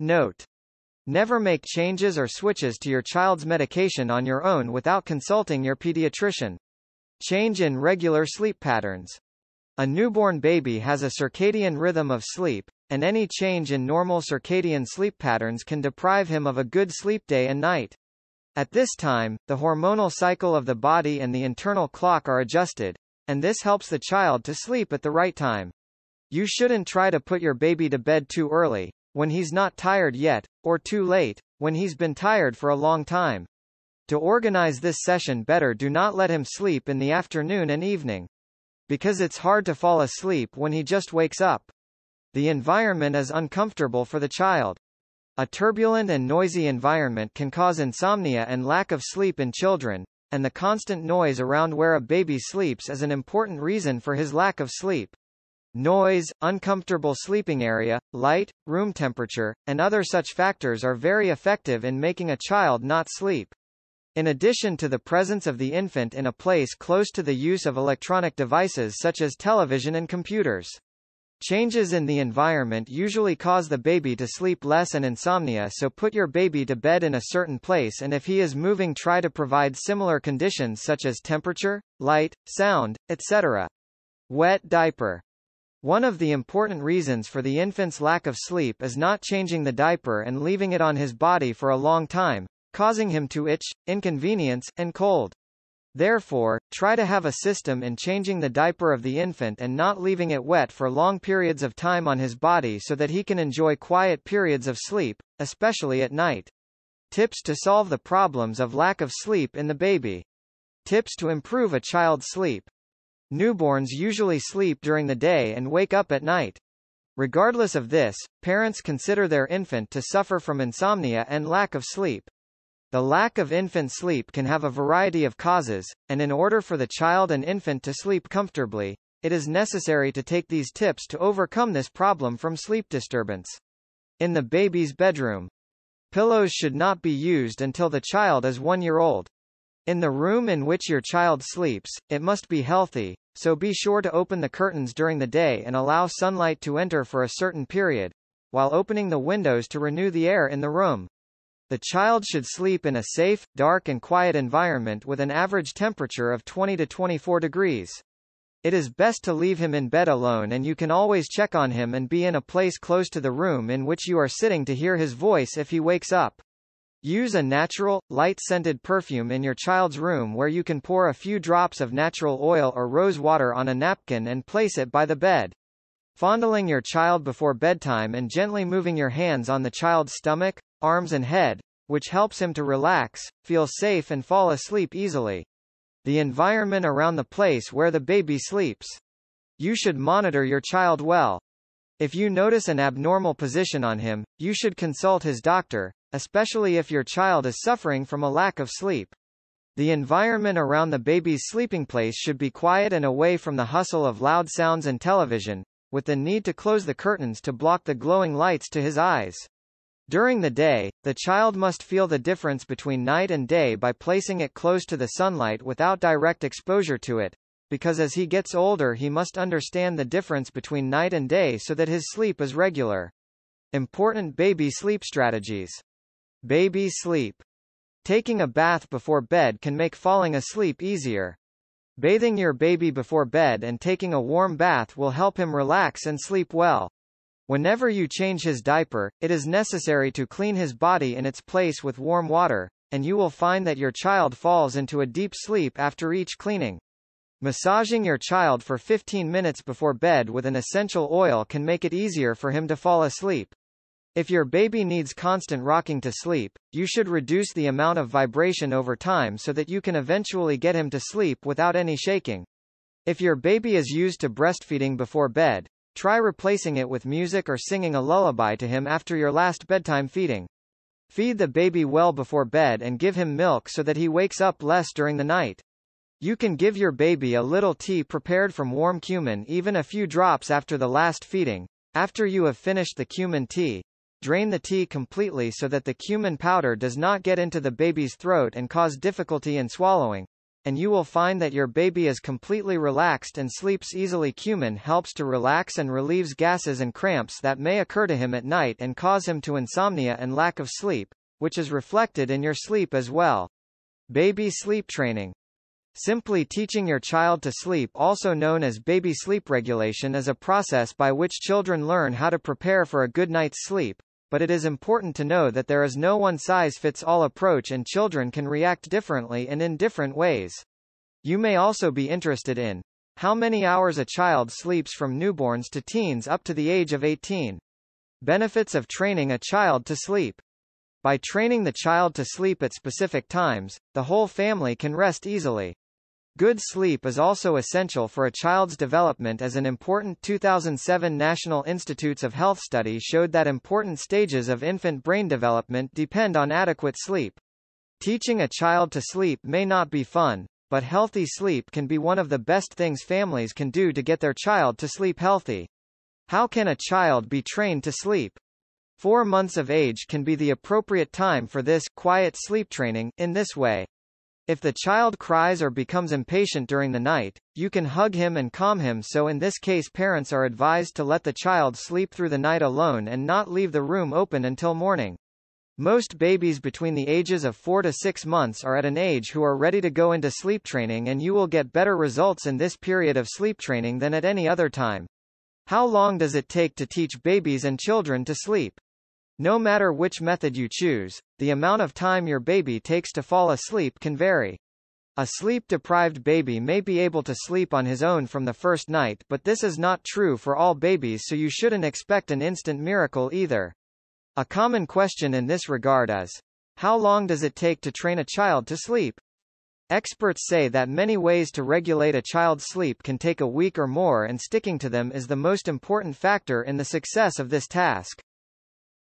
Note: never make changes or switches to your child's medication on your own without consulting your pediatrician. Change in regular sleep patterns. A newborn baby has a circadian rhythm of sleep, and any change in normal circadian sleep patterns can deprive him of a good sleep day and night. At this time, the hormonal cycle of the body and the internal clock are adjusted, and this helps the child to sleep at the right time. You shouldn't try to put your baby to bed too early, when he's not tired yet, or too late, when he's been tired for a long time. To organize this session better, do not let him sleep in the afternoon and evening, because it's hard to fall asleep when he just wakes up. The environment is uncomfortable for the child. A turbulent and noisy environment can cause insomnia and lack of sleep in children, and the constant noise around where a baby sleeps is an important reason for his lack of sleep. Noise, uncomfortable sleeping area, light, room temperature, and other such factors are very effective in making a child not sleep. In addition to the presence of the infant in a place close to the use of electronic devices such as television and computers. Changes in the environment usually cause the baby to sleep less and insomnia, so put your baby to bed in a certain place, and if he is moving, try to provide similar conditions such as temperature, light, sound, etc. Wet diaper. One of the important reasons for the infant's lack of sleep is not changing the diaper and leaving it on his body for a long time, causing him to itch, inconvenience, and cold. Therefore, try to have a system in changing the diaper of the infant and not leaving it wet for long periods of time on his body so that he can enjoy quiet periods of sleep, especially at night. Tips to solve the problems of lack of sleep in the baby. Tips to improve a child's sleep. Newborns usually sleep during the day and wake up at night. Regardless of this, parents consider their infant to suffer from insomnia and lack of sleep. The lack of infant sleep can have a variety of causes, and in order for the child and infant to sleep comfortably, it is necessary to take these tips to overcome this problem from sleep disturbance. In the baby's bedroom. Pillows should not be used until the child is 1 year old. In the room in which your child sleeps, it must be healthy, so be sure to open the curtains during the day and allow sunlight to enter for a certain period, while opening the windows to renew the air in the room. The child should sleep in a safe, dark and quiet environment with an average temperature of 20 to 24 degrees. It is best to leave him in bed alone, and you can always check on him and be in a place close to the room in which you are sitting to hear his voice if he wakes up. Use a natural, light-scented perfume in your child's room where you can pour a few drops of natural oil or rose water on a napkin and place it by the bed. Fondling your child before bedtime and gently moving your hands on the child's stomach, arms and head, which helps him to relax, feel safe and fall asleep easily. The environment around the place where the baby sleeps. You should monitor your child well. If you notice an abnormal position on him, you should consult his doctor, especially if your child is suffering from a lack of sleep. The environment around the baby's sleeping place should be quiet and away from the hustle of loud sounds and television, with the need to close the curtains to block the glowing lights to his eyes. During the day, the child must feel the difference between night and day by placing it close to the sunlight without direct exposure to it, because as he gets older he must understand the difference between night and day so that his sleep is regular. Important baby sleep strategies. Baby sleep. Taking a bath before bed can make falling asleep easier. Bathing your baby before bed and taking a warm bath will help him relax and sleep well. Whenever you change his diaper, it is necessary to clean his body in its place with warm water, and you will find that your child falls into a deep sleep after each cleaning. Massaging your child for 15 minutes before bed with an essential oil can make it easier for him to fall asleep. If your baby needs constant rocking to sleep, you should reduce the amount of vibration over time so that you can eventually get him to sleep without any shaking. If your baby is used to breastfeeding before bed, try replacing it with music or singing a lullaby to him after your last bedtime feeding. Feed the baby well before bed and give him milk so that he wakes up less during the night. You can give your baby a little tea prepared from warm cumin, even a few drops after the last feeding. After you have finished the cumin tea, drain the tea completely so that the cumin powder does not get into the baby's throat and cause difficulty in swallowing. and you will find that your baby is completely relaxed and sleeps easily. Cumin helps to relax and relieves gases and cramps that may occur to him at night and cause him to insomnia and lack of sleep, which is reflected in your sleep as well. Baby sleep training. Simply teaching your child to sleep, also known as baby sleep regulation, is a process by which children learn how to prepare for a good night's sleep, but it is important to know that there is no one-size-fits-all approach and children can react differently and in different ways. You may also be interested in how many hours a child sleeps from newborns to teens up to the age of 18. Benefits of training a child to sleep. By training the child to sleep at specific times, the whole family can rest easily. Good sleep is also essential for a child's development, as an important 2007 National Institutes of Health study showed that important stages of infant brain development depend on adequate sleep. Teaching a child to sleep may not be fun, but healthy sleep can be one of the best things families can do to get their child to sleep healthy. How can a child be trained to sleep? 4 months of age can be the appropriate time for this quiet sleep training. In this way, if the child cries or becomes impatient during the night, you can hug him and calm him. So in this case, parents are advised to let the child sleep through the night alone and not leave the room open until morning. Most babies between the ages of 4 to 6 months are at an age who are ready to go into sleep training, and you will get better results in this period of sleep training than at any other time. How long does it take to teach babies and children to sleep? No matter which method you choose, the amount of time your baby takes to fall asleep can vary. A sleep-deprived baby may be able to sleep on his own from the first night, but this is not true for all babies, so you shouldn't expect an instant miracle either. A common question in this regard is, how long does it take to train a child to sleep? Experts say that many ways to regulate a child's sleep can take a week or more, and sticking to them is the most important factor in the success of this task.